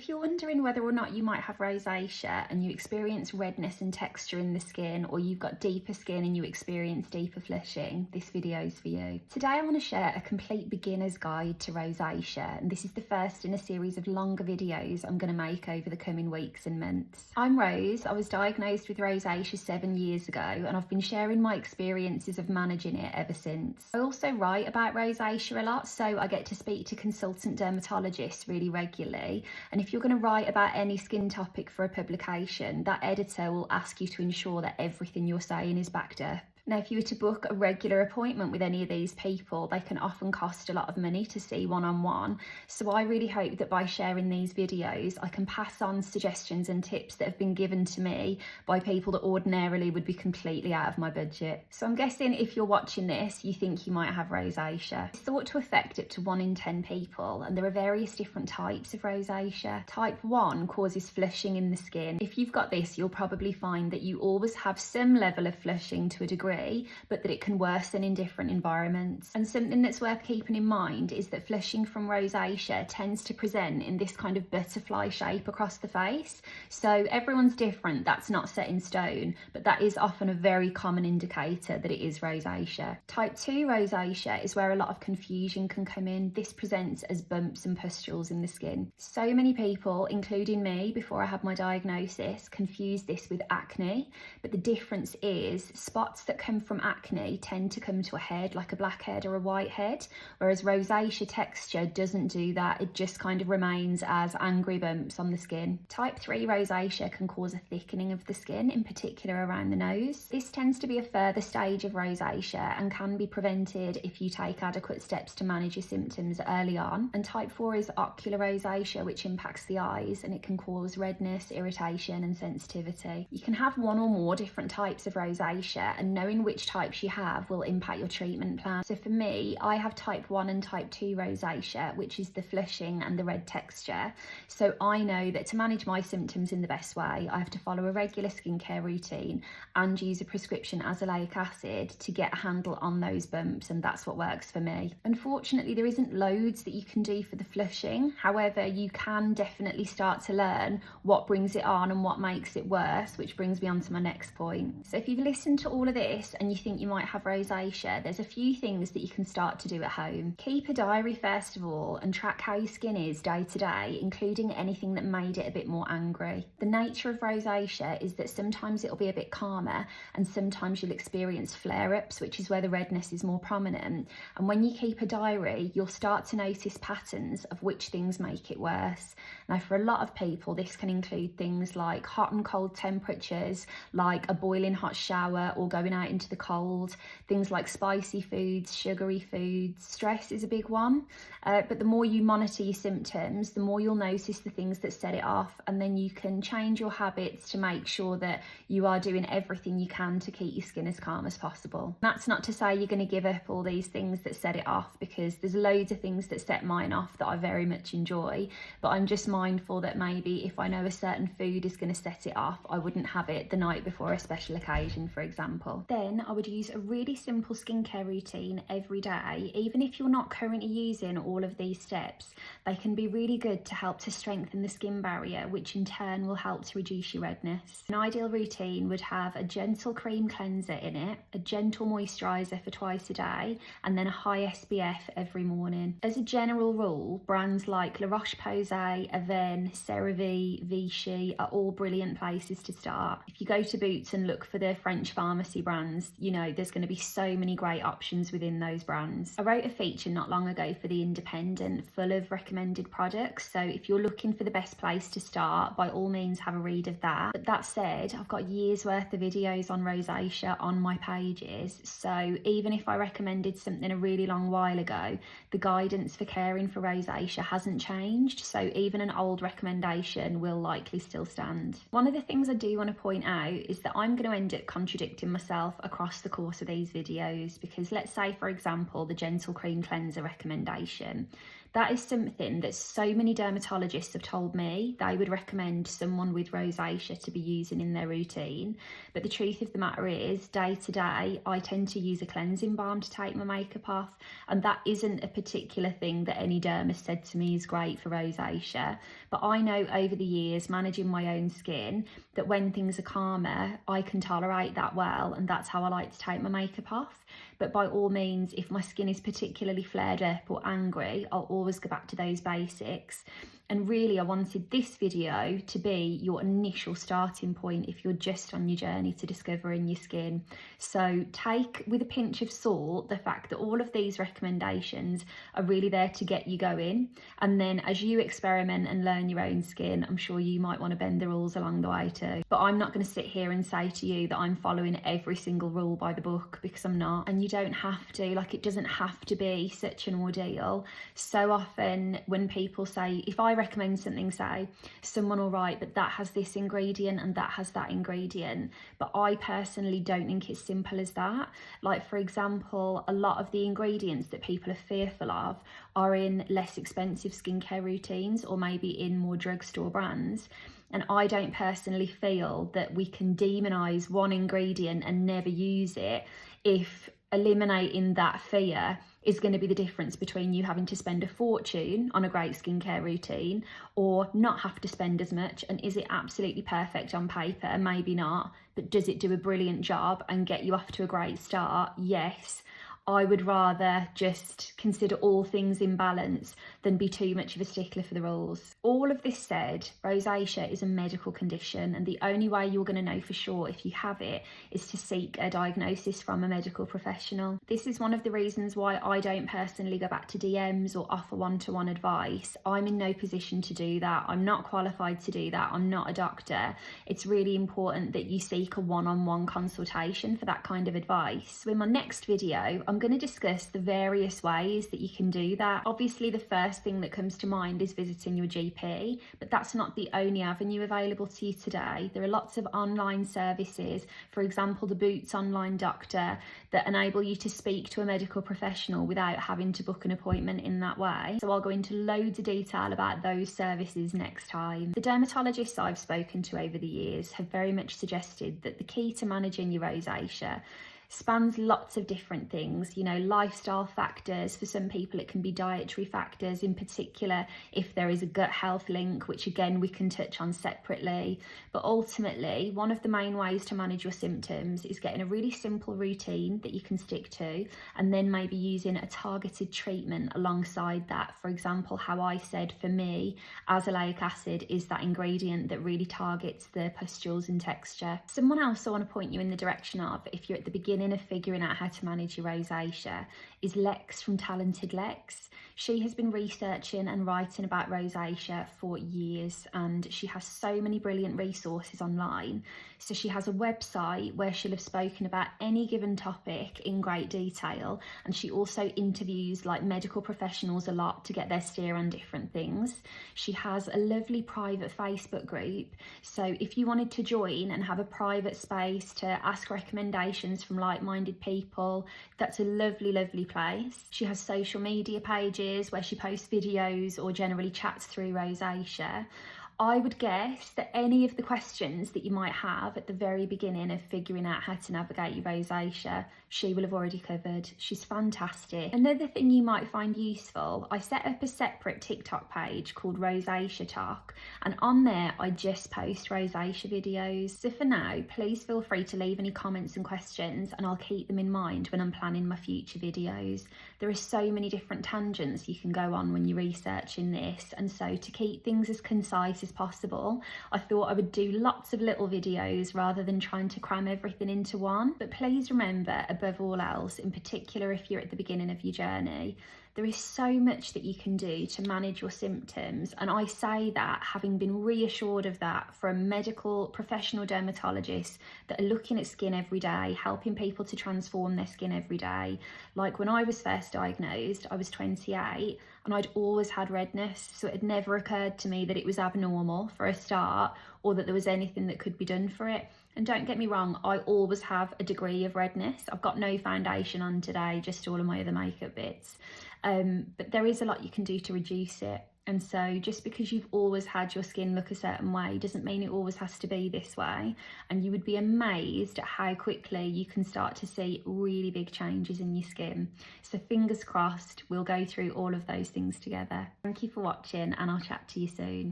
If you're wondering whether or not you might have rosacea and you experience redness and texture in the skin, or you've got deeper skin and you experience deeper flushing, this video is for you. Today I want to share a complete beginner's guide to rosacea, and this is the first in a series of longer videos I'm going to make over the coming weeks and months. I'm Rose. I was diagnosed with rosacea 7 years ago, and I've been sharing my experiences of managing it ever since. I also write about rosacea a lot, so I get to speak to consultant dermatologists really regularly. And if you're going to write about any skin topic for a publication, that editor will ask you to ensure that everything you're saying is backed up. Now, if you were to book a regular appointment with any of these people, they can often cost a lot of money to see one-on-one. So I really hope that by sharing these videos, I can pass on suggestions and tips that have been given to me by people that ordinarily would be completely out of my budget. So I'm guessing if you're watching this, you think you might have rosacea. It's thought to affect up to 1 in 10 people, and there are various different types of rosacea. Type 1 causes flushing in the skin. If you've got this, you'll probably find that you always have some level of flushing to a degree, but that it can worsen in different environments. And something that's worth keeping in mind is that flushing from rosacea tends to present in this kind of butterfly shape across the face. So everyone's different, that's not set in stone, but that is often a very common indicator that it is rosacea. Type 2 rosacea is where a lot of confusion can come in. This presents as bumps and pustules in the skin. So many people, including me before I had my diagnosis, confuse this with acne, but the difference is spots that come from acne tend to come to a head, like a blackhead or a whitehead, whereas rosacea texture doesn't do that. It just kind of remains as angry bumps on the skin. Type 3 rosacea can cause a thickening of the skin, in particular around the nose. This tends to be a further stage of rosacea and can be prevented if you take adequate steps to manage your symptoms early on. And type 4 is ocular rosacea, which impacts the eyes, and it can cause redness, irritation and sensitivity. You can have one or more different types of rosacea, and knowing which types you have will impact your treatment plan. So for me, I have type 1 and type 2 rosacea, which is the flushing and the red texture. So I know that to manage my symptoms in the best way, I have to follow a regular skincare routine and use a prescription azelaic acid to get a handle on those bumps, and that's what works for me. Unfortunately, there isn't loads that you can do for the flushing. However, you can definitely start to learn what brings it on and what makes it worse, which brings me on to my next point. So if you've listened to all of this and you think you might have rosacea, there's a few things that you can start to do at home. Keep a diary first of all and track how your skin is day to day, including anything that made it a bit more angry. The nature of rosacea is that sometimes it'll be a bit calmer and sometimes you'll experience flare-ups, which is where the redness is more prominent. And when you keep a diary, you'll start to notice patterns of which things make it worse. Now, for a lot of people, this can include things like hot and cold temperatures, like a boiling hot shower or going out into the cold, things like spicy foods, sugary foods. Stress is a big one, but the more you monitor your symptoms, the more you'll notice the things that set it off, and then you can change your habits to make sure that you are doing everything you can to keep your skin as calm as possible. That's not to say you're going to give up all these things that set it off, because there's loads of things that set mine off that I very much enjoy, but I'm just mindful that maybe if I know a certain food is going to set it off, I wouldn't have it the night before a special occasion, for example. Then I would use a really simple skincare routine every day. Even if you're not currently using all of these steps, they can be really good to help to strengthen the skin barrier, which in turn will help to reduce your redness. An ideal routine would have a gentle cream cleanser in it, a gentle moisturiser for twice a day, and then a high SPF every morning. As a general rule, brands like La Roche-Posay, Avène, CeraVe, Vichy are all brilliant places to start. If you go to Boots and look for the French pharmacy brands, you know there's going to be so many great options within those brands. I wrote a feature not long ago for The Independent full of recommended products, so if you're looking for the best place to start, by all means have a read of that. But that said, I've got years worth of videos on rosacea on my pages, so even if I recommended something a really long while ago, the guidance for caring for rosacea hasn't changed, so even an old recommendation will likely still stand. One of the things I do want to point out is that I'm going to end up contradicting myself across the course of these videos, because let's say, for example, the gentle cream cleanser recommendation. That is something that so many dermatologists have told me they would recommend someone with rosacea to be using in their routine. But the truth of the matter is, day to day, I tend to use a cleansing balm to take my makeup off, and that isn't a particular thing that any derm has said to me is great for rosacea. But I know over the years, managing my own skin, that when things are calmer, I can tolerate that well, and that's how I like to take my makeup off. But by all means, if my skin is particularly flared up or angry, I'll always go back to those basics. And really, I wanted this video to be your initial starting point if you're just on your journey to discovering your skin. So take with a pinch of salt the fact that all of these recommendations are really there to get you going. And then as you experiment and learn your own skin, I'm sure you might want to bend the rules along the way too. But I'm not going to sit here and say to you that I'm following every single rule by the book, because I'm not. And you don't have to, like, it doesn't have to be such an ordeal. So often when people say, if I recommend something, say someone will write, but that has this ingredient and that has that ingredient. But I personally don't think it's simple as that. Like, for example, a lot of the ingredients that people are fearful of are in less expensive skincare routines, or maybe in more drugstore brands. And I don't personally feel that we can demonize one ingredient and never use it if eliminating that fear is going to be the difference between you having to spend a fortune on a great skincare routine or not have to spend as much. And is it absolutely perfect on paper? Maybe not. But does it do a brilliant job and get you off to a great start? Yes. I would rather just consider all things in balance than be too much of a stickler for the rules. All of this said, rosacea is a medical condition, and the only way you're going to know for sure if you have it is to seek a diagnosis from a medical professional. This is one of the reasons why I don't personally go back to DMs or offer one-to-one advice. I'm in no position to do that. I'm not qualified to do that. I'm not a doctor. It's really important that you seek a one-on-one consultation for that kind of advice. So in my next video, I'm going to discuss the various ways that you can do that. Obviously, the first thing that comes to mind is visiting your GP, but that's not the only avenue available to you today. There are lots of online services, for example, the Boots Online Doctor, that enable you to speak to a medical professional without having to book an appointment in that way. So I'll go into loads of detail about those services next time. The dermatologists I've spoken to over the years have very much suggested that the key to managing your rosacea spans lots of different things, you know, lifestyle factors. For some people it can be dietary factors, in particular if there is a gut health link, which again we can touch on separately. But ultimately, one of the main ways to manage your symptoms is getting a really simple routine that you can stick to, and then maybe using a targeted treatment alongside that. For example, how I said for me, azelaic acid is that ingredient that really targets the pustules and texture. Someone else I want to point you in the direction of, if you're at the beginning of figuring out how to manage your rosacea, is Lex from Talented Lex. She has been researching and writing about rosacea for years, and she has so many brilliant resources online. So she has a website where she'll have spoken about any given topic in great detail, and she also interviews like medical professionals a lot to get their steer on different things. She has a lovely private Facebook group, so if you wanted to join and have a private space to ask recommendations from like-minded people, that's a lovely place. She has social media pages where she posts videos or generally chats through rosacea. I would guess that any of the questions that you might have at the very beginning of figuring out how to navigate your rosacea, she will have already covered. She's fantastic. Another thing you might find useful, I set up a separate TikTok page called Rosacea Talk, and on there I just post rosacea videos. So for now, please feel free to leave any comments and questions, and I'll keep them in mind when I'm planning my future videos. There are so many different tangents you can go on when you're researching this, and so to keep things as concise as possible, I thought I would do lots of little videos rather than trying to cram everything into one. But please remember, above all else, in particular if you're at the beginning of your journey, there is so much that you can do to manage your symptoms, and I say that having been reassured of that from medical professional dermatologists that are looking at skin every day, helping people to transform their skin every day. Like when I was first diagnosed, I was 28, and I'd always had redness, so it had never occurred to me that it was abnormal for a start, or that there was anything that could be done for it. And don't get me wrong, I always have a degree of redness. I've got no foundation on today, just all of my other makeup bits. But there is a lot you can do to reduce it. And so just because you've always had your skin look a certain way doesn't mean it always has to be this way. And you would be amazed at how quickly you can start to see really big changes in your skin. So fingers crossed, we'll go through all of those things together. Thank you for watching, and I'll chat to you soon.